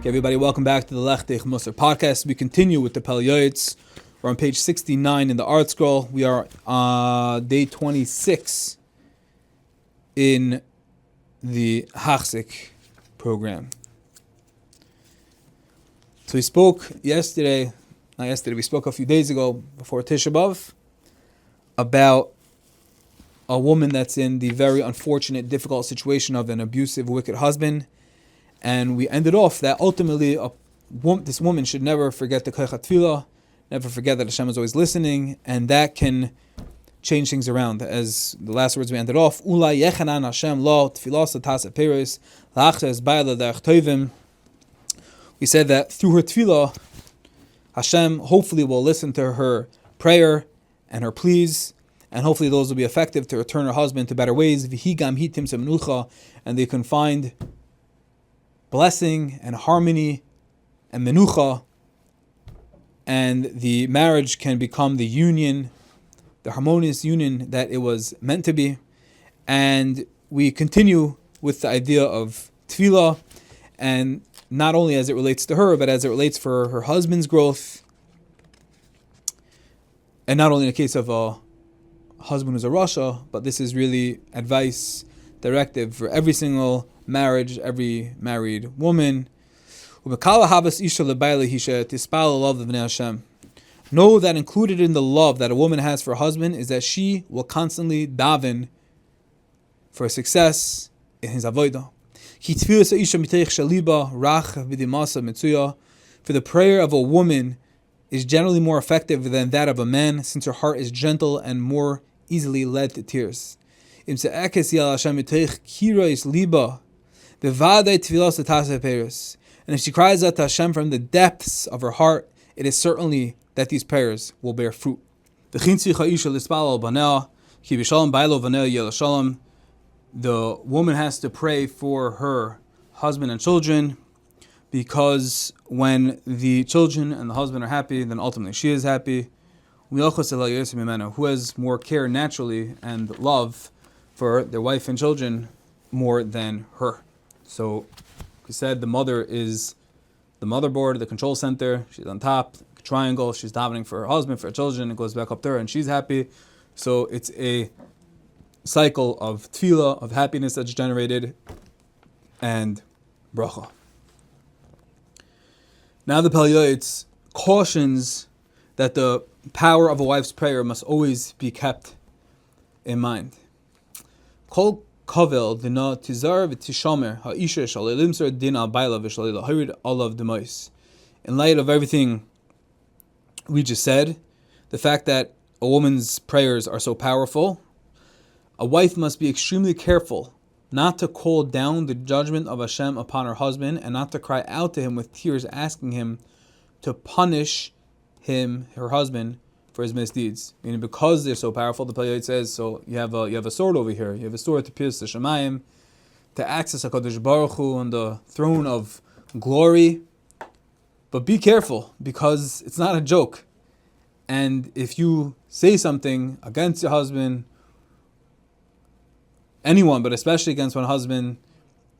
Okay, everybody, welcome back to the Lechtich Musar podcast. We continue with the Pele Yoeitz. We're on page 69 in the art scroll. We are day 26 in the Hachzik program. So we spoke we spoke a few days ago before Tisha B'Av about a woman that's in the very unfortunate, difficult situation of an abusive, wicked husband. And we ended off that ultimately this woman should never forget the Koich HaTfilah, never forget that Hashem is always listening, and that can change things around. As the last words we ended off, Ulai yechanan Hashem lo tfilas atas peres la'achtes ba'ala derech tovim. We said that through her tefillah, Hashem hopefully will listen to her prayer and her pleas, and hopefully those will be effective to return her husband to better ways. V'higam hitim semenucha, and they can find blessing and harmony and menucha, and the marriage can become the union, the harmonious union that it was meant to be. And we continue with the idea of tefillah, and not only as it relates to her, but as it relates for her husband's growth, and not only in the case of a husband who's a Rasha, but this is really advice, directive for every single marriage, every married woman. Know that included in the love that a woman has for her husband is that she will constantly daven for success in his avodah. For the prayer of a woman is generally more effective than that of a man, since her heart is gentle and more easily led to tears. And if she cries out to Hashem from the depths of her heart, it is certainly that these prayers will bear fruit. The woman has to pray for her husband and children, because when the children and the husband are happy, then ultimately she is happy. Who has more care naturally and love for their wife and children more than her. So we said the mother is the motherboard, the control center. She's on top, triangle. She's davening for her husband, for her children. It goes back up to her, and she's happy. So it's a cycle of tefillah, of happiness that's generated, and bracha. Now the Pele Yoeitz cautions that the power of a wife's prayer must always be kept in mind. Kol kavel dina tizar v'tishamer ha'isha shalilimser dina baila v'shalila olav demois. In light of everything we just said, the fact that a woman's prayers are so powerful, a wife must be extremely careful not to call down the judgment of Hashem upon her husband, and not to cry out to him with tears, asking him to punish her husband, for his misdeeds. Meaning, because they're so powerful, the Pele Yoeitz says, so you have a sword over here. You have a sword to pierce the Shemayim, to access HaKadosh Baruch Hu on the throne of glory. But be careful, because it's not a joke. And if you say something against your husband, anyone, but especially against one husband,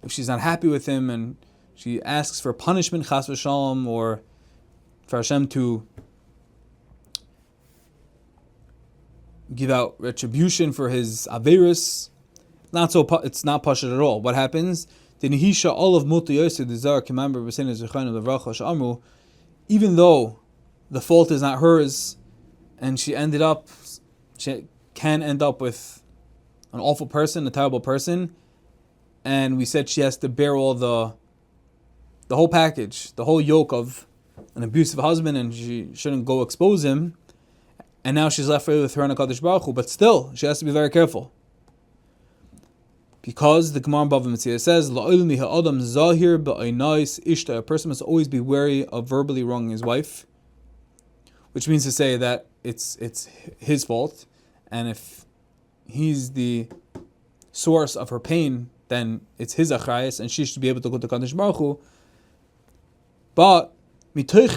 if she's not happy with him and she asks for punishment, chas v'shalom, or for Hashem to give out retribution for his averus, it's not pashut at all. What happens? Even though the fault is not hers, and she can end up with an awful person, a terrible person, and we said she has to bear all the whole package, the whole yoke of an abusive husband, and she shouldn't go expose him. And now she's left with her and HaKadosh Baruch Hu, but still, she has to be very careful. Because the Gemara in Bava Metzia says, a person must always be wary of verbally wronging his wife, which means to say that it's his fault, and if he's the source of her pain, then it's his achrayus, and she should be able to go to HaKadosh Baruch Hu. But she has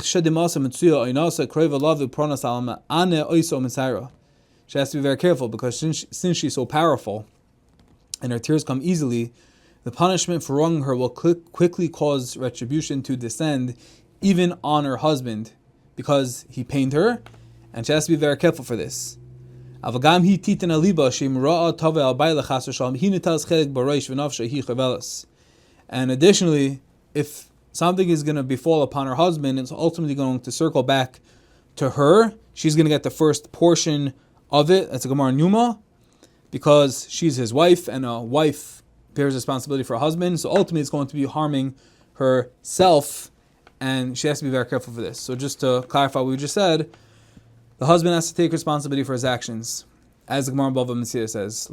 to be very careful, because since she's so powerful and her tears come easily, the punishment for wronging her will quickly cause retribution to descend even on her husband, because he pained her, and she has to be very careful for this. And additionally, if something is going to befall upon her husband, it's ultimately going to circle back to her. She's going to get the first portion of it. That's a Gemara Numa, because she's his wife, and a wife bears responsibility for a husband. So ultimately, it's going to be harming herself, and she has to be very careful for this. So just to clarify what we just said, the husband has to take responsibility for his actions. As the Gemara in Bava Metzia says,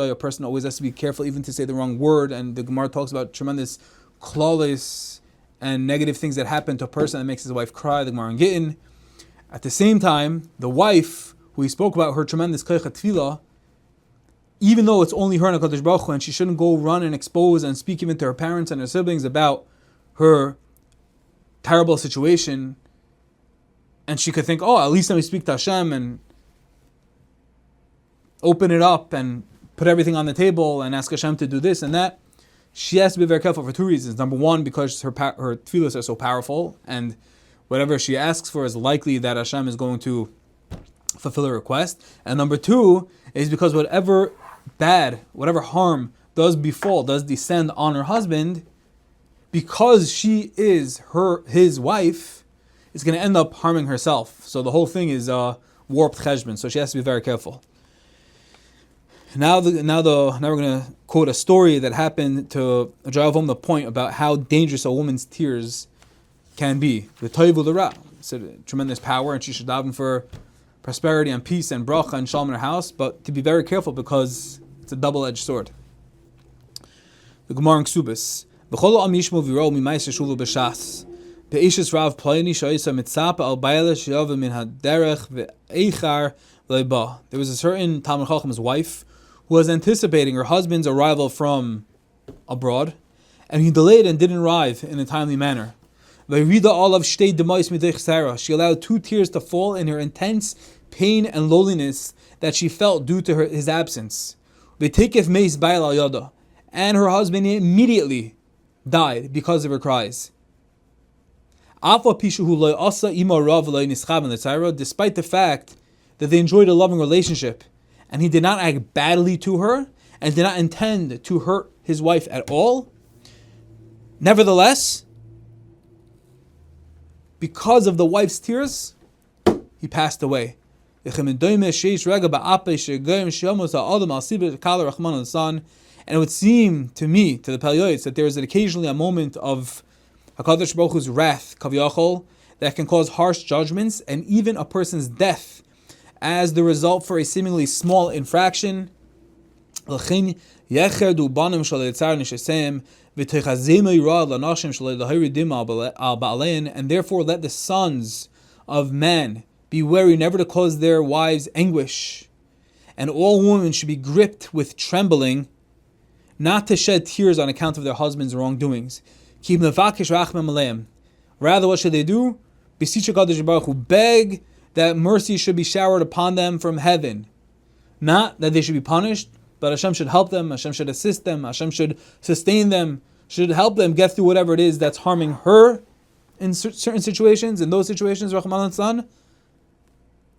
a person always has to be careful even to say the wrong word, and the Gemara talks about tremendous clawless and negative things that happen to a person that makes his wife cry, the Gemara in Gittin. At the same time, the wife, who we spoke about, her tremendous koyach tefillah, even though it's only her and HaKadosh Baruch Hu, and she shouldn't go run and expose and speak even to her parents and her siblings about her terrible situation, and she could think, at least let me speak to Hashem and open it up and put everything on the table and ask Hashem to do this and that. She has to be very careful for two reasons. Number one, because her tefillahs are so powerful, and whatever she asks for is likely that Hashem is going to fulfill her request. And number two is because whatever harm does descend on her husband, because she is his wife, is going to end up harming herself. So the whole thing is warped cheshbon. So she has to be very careful. Now we're going to quote a story that happened to drive home the point about how dangerous a woman's tears can be. The toivu l'ra, it's a tremendous power, and she should daven for prosperity and peace and bracha and shalom in her house, but to be very careful because it's a double-edged sword. The Gemara in Ksubis. V'chol am yishmu v'ro mi'mais shulu b'shas. Be'ishes rav playni sha'isa mitzapa al bayla she'ava min haderech ve'eichar le'ba. There was a certain Talmid Chacham's wife who was anticipating her husband's arrival from abroad, and he delayed and didn't arrive in a timely manner. She allowed 2 tears to fall in her intense pain and loneliness that she felt due to his absence. And her husband immediately died because of her cries. Despite the fact that they enjoyed a loving relationship, and he did not act badly to her, and did not intend to hurt his wife at all, nevertheless, because of the wife's tears, he passed away. And it would seem to me, to the Pele Yoeitz, that there is occasionally a moment of HaKadosh Baruch Hu's wrath, kaviyachol, that can cause harsh judgments and even a person's death as the result for a seemingly small infraction. And therefore let the sons of man be wary never to cause their wives anguish, and all women should be gripped with trembling, not to shed tears on account of their husbands' wrongdoings. Rather, what should they do? Beg that mercy should be showered upon them from heaven. Not that they should be punished, but Hashem should help them, Hashem should assist them, Hashem should sustain them, should help them get through whatever it is that's harming her in certain situations, in those situations, Rahman al-San,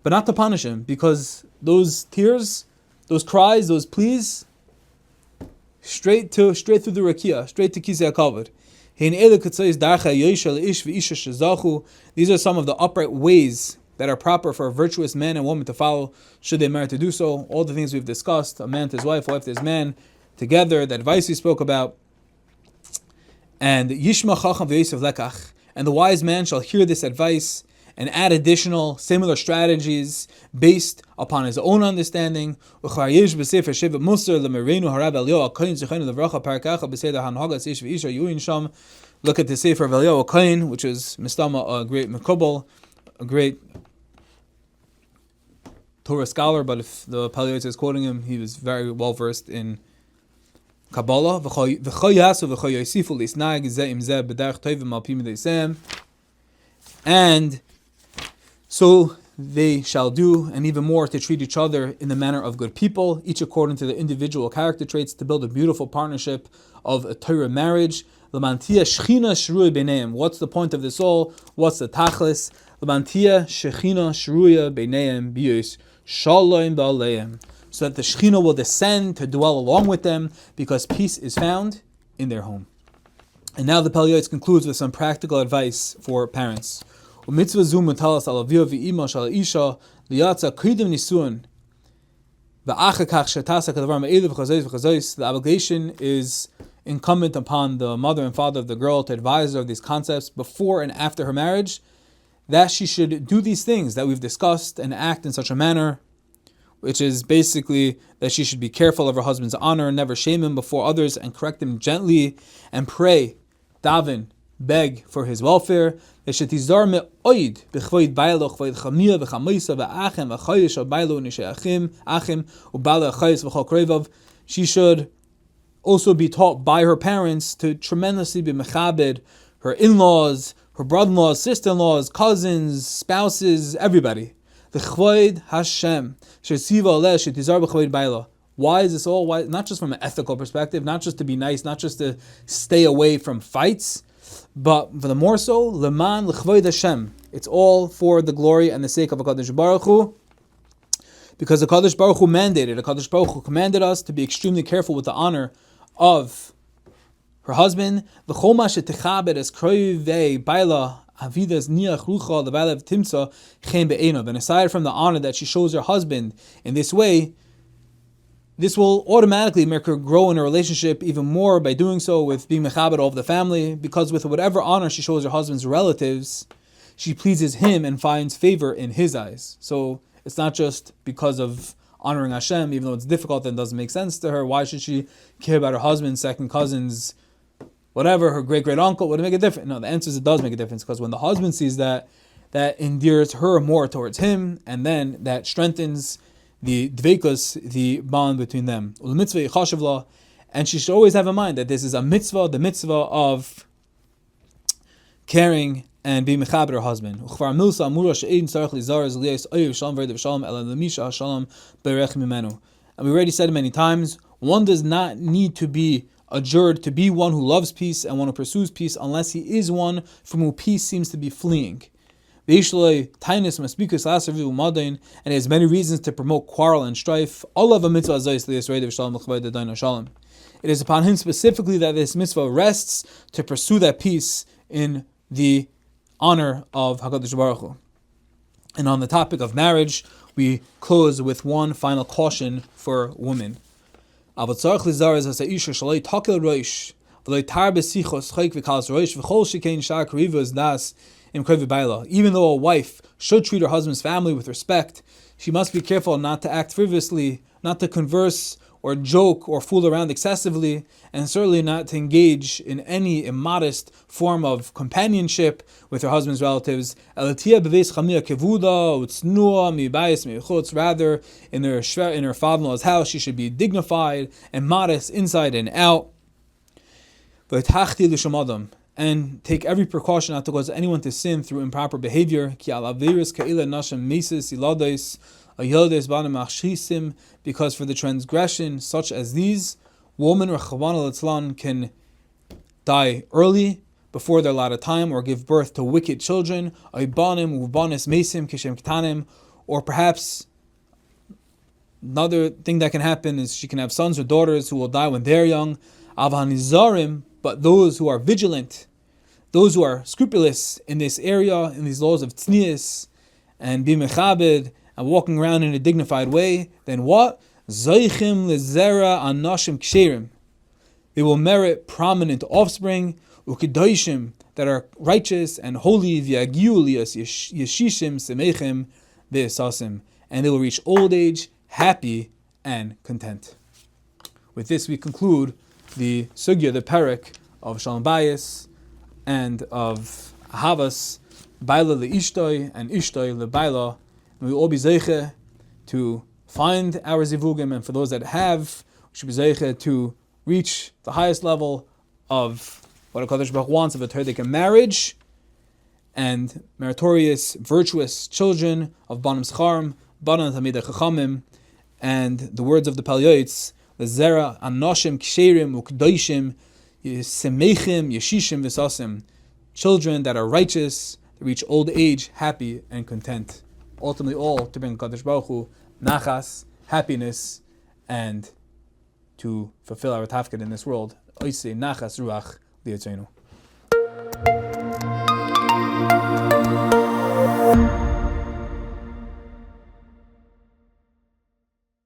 but not to punish him, because those tears, those cries, those pleas, straight through the rakia, straight to Kisei HaKavod. These are some of the upright ways that are proper for a virtuous man and woman to follow, should they merit to do so. All the things we've discussed, a man to his wife, a wife to his man, together, the advice we spoke about. And Yishma Chacham v'Yosef Lekach, and the wise man shall hear this advice and add additional similar strategies based upon his own understanding. Look at the Sefer of Eliyahu Kohen, which is Mistama, a great Mekubal, a great Torah scholar, but if the Pele Yoeitz is quoting him, he was very well versed in Kabbalah. And so they shall do, and even more to treat each other in the manner of good people, each according to their individual character traits, to build a beautiful partnership of a Torah marriage. L'mantia shechina shruya b'neim. What's the point of this all? What's the tachlis? L'mantia shechina shruya b'neim b'yos shalom b'aleim. So that the Shechina will descend to dwell along with them, because peace is found in their home. And now the Pele Yoeitz concludes with some practical advice for parents. The obligation is incumbent upon the mother and father of the girl to advise her of these concepts before and after her marriage, that she should do these things that we've discussed and act in such a manner, which is basically that she should be careful of her husband's honor and never shame him before others, and correct him gently, and pray, daven, beg for his welfare. She should also be taught by her parents to tremendously be mechabed her in-laws, her brother-in-laws, sister-in-laws, cousins, spouses, everybody. The chvoid Hashem. Why is this all? Why? Not just from an ethical perspective, not just to be nice, not just to stay away from fights, but for the more so, leman l'chvoid Hashem. It's all for the glory and the sake of HaKadosh Baruch Hu, because the HaKadosh Baruch Hu mandated, HaKadosh Baruch Hu commanded us to be extremely careful with the honor of her husband. V'chol ma shetichabed es kroivei baila havidas niach rucha le'bailev timsa chen be'enav. And aside from the honor that she shows her husband in this way, this will automatically make her grow in a relationship even more by doing so, with being mechabed all of the family, because with whatever honor she shows her husband's relatives, she pleases him and finds favor in his eyes. So it's not just because of honoring Hashem, even though it's difficult and doesn't make sense to her. Why should she care about her husband, second cousins, whatever, her great-great-uncle? Would it make a difference? No, the answer is it does make a difference, because when the husband sees that, that endears her more towards him, and then that strengthens the dveikus, the bond between them. And she should always have in mind that this is a mitzvah, the mitzvah of caring and being mechaber her husband. And we already said it many times, one does not need to be adjured to be one who loves peace and one who pursues peace, unless he is one from whom peace seems to be fleeing. And he has many reasons to promote quarrel and strife. It is upon him specifically that this mitzvah rests, to pursue that peace in the honor of HaKadosh Baruch Hu. And on the topic of marriage, we close with one final caution for women. Even though a wife should treat her husband's family with respect, she must be careful not to act frivolously, not to converse or joke or fool around excessively, and certainly not to engage in any immodest form of companionship with her husband's relatives. Rather, in her father-in-law's house, she should be dignified and modest inside and out. And take every precaution not to cause anyone to sin through improper behavior. Because for the transgression such as these, women can die early, before their allotted time, or give birth to wicked children, or perhaps another thing that can happen is she can have sons or daughters who will die when they're young. But those who are vigilant, those who are scrupulous in this area, in these laws of tznius, and be mechabed, and walking around in a dignified way, then what? Zoichim lezera anashim ksherim. They will merit prominent offspring, ukedoshim, that are righteous and holy, v'yagiu lias yeshishim semechim ve'esasim, and they will reach old age happy and content. With this, we conclude the sugya, the parak of Shalom Bayis and of Ahavas, Baila le'ishtoi and Ishtoi le'baila. And we will all be zeiche to find our zivugim, and for those that have, we should be zeiche to reach the highest level of what HaKadosh Baruch Hu wants of a Torah marriage, and meritorious, virtuous children of Banim Scharim, Banan Tamidei Chachamim, and the words of the Pele Yoeitz, Lezera Anoshim Ksherim Ukdoishim Yisemechim Yeshishim Visasim, children that are righteous, that reach old age happy and content. Ultimately, all to bring Kadosh Baruch Hu nachas, happiness, and to fulfill our tafkid in this world. Oisei nachas ruach liyatzenu.